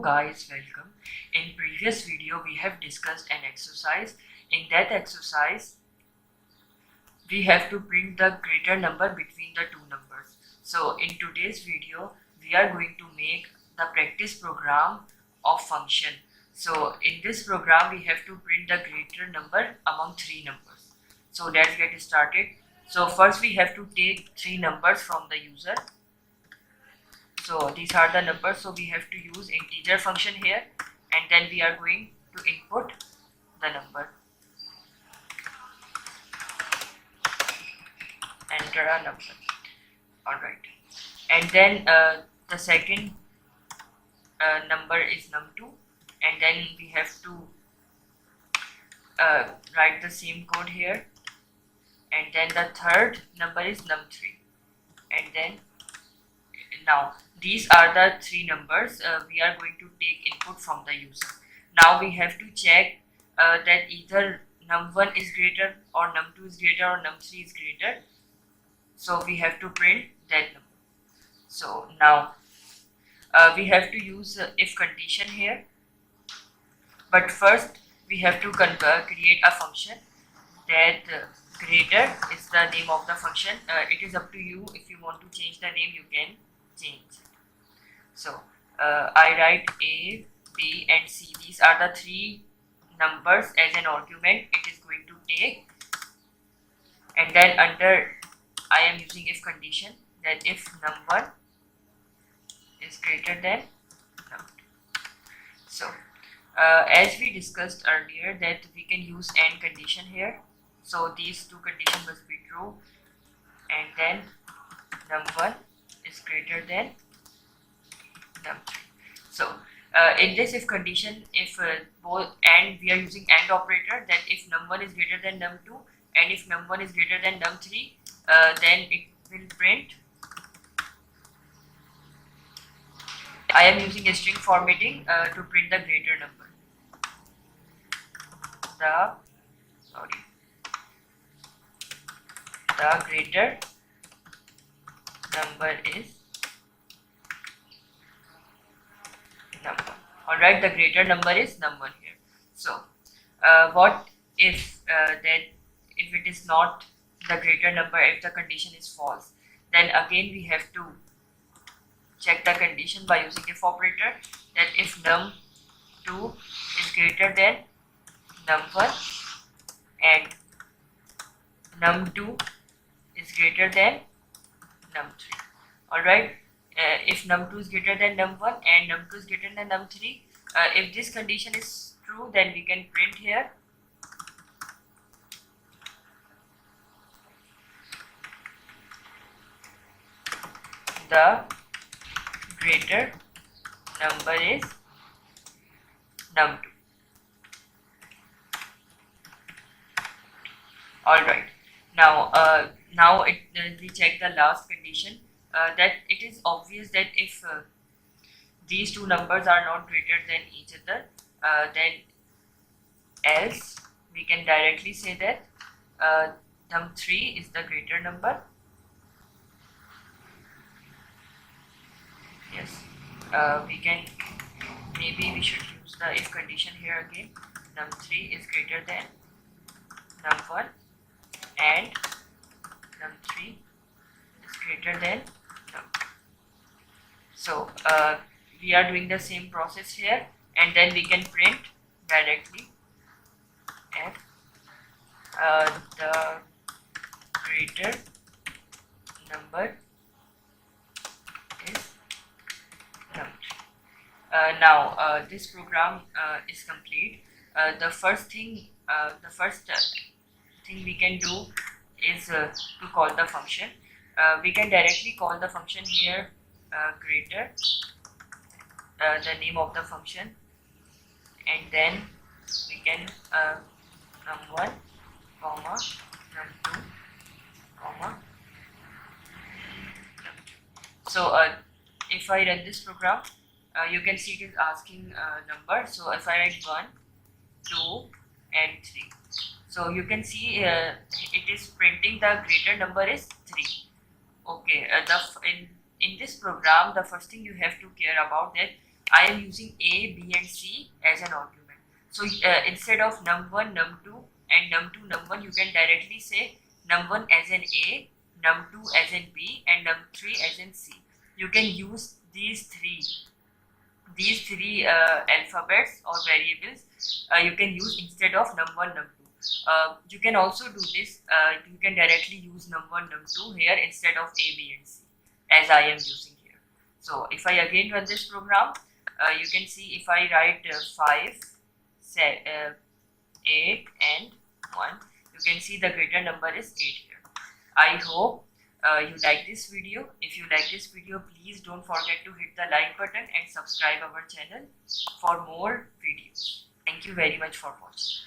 guys, welcome. In previous video we have discussed an exercise. In that exercise we have to print the greater number between the two numbers. So in today's video we are going to make the practice program of function. So in this program we have to print the greater number among three numbers. So let's get started. So first we have to take three numbers from the user. So these are the numbers, so we have to use integer function here, and then we are going to input the number, enter a number. Alright, and then the second number is num2, and then we have to write the same code here, and then the third number is num3, and then now these are the three numbers we are going to take input from the user. Now we have to check that either num1 is greater or num2 is greater or num3 is greater. So we have to print that number. So now we have to use if condition here, but first we have to create a function that greater is the name of the function. It is up to you. If you want to change the name, you can change. So I write A, B and C. These are the three numbers as an argument it is going to take, and then under I am using if condition, that if num1 is greater than num2. So as we discussed earlier that we can use AND condition here. So these two conditions must be true, and then num1 is greater than num3. So in this if condition, if both and we are using AND operator, that if num1 is greater than num2 and if num1 is greater than num3, then it will print. I am using a string formatting to print the greater number. The greater number is num1. Alright, the greater number is num1 here. So what if that if it is not the greater number, if the condition is false, then again we have to check the condition by using if operator, that if num2 is greater than num1 and num2 is greater than num3. Alright, if num2 is greater than num1 and num2 is greater than num3, if this condition is true, then we can print here the greater number is num2. Alright, now we check the last condition, that it is obvious that if these two numbers are not greater than each other, then else we can directly say that num3 is the greater number. Yes, maybe we should use the if condition here again. Num3 is greater than num1 and num3 is greater than num2. So we are doing the same process here, and then we can print directly if the greater number is num3. Now this program is complete. The first thing we can do is to call the function. We can directly call the function here greater, the name of the function, and then we can num1 comma num2 comma num2. So if I run this program, you can see it is asking number. So if I write 1, 2 and 3, so you can see it is printing the greater number is 3. Okay, in this program the first thing you have to care about that I am using A, B and C as an argument. So instead of num1, num2 and num2, num1, you can directly say num1 as an A, num2 as in B and num3 as in C. You can use these three alphabets or variables you can use instead of num1, num2. You can also do this, you can directly use num1, num2 here instead of A, B and C as I am using here. So if I again run this program, you can see if I write 5, 8 and 1, you can see the greater number is 8 here. I hope you like this video. If you like this video, please don't forget to hit the like button and subscribe our channel for more videos. Thank you very much for watching.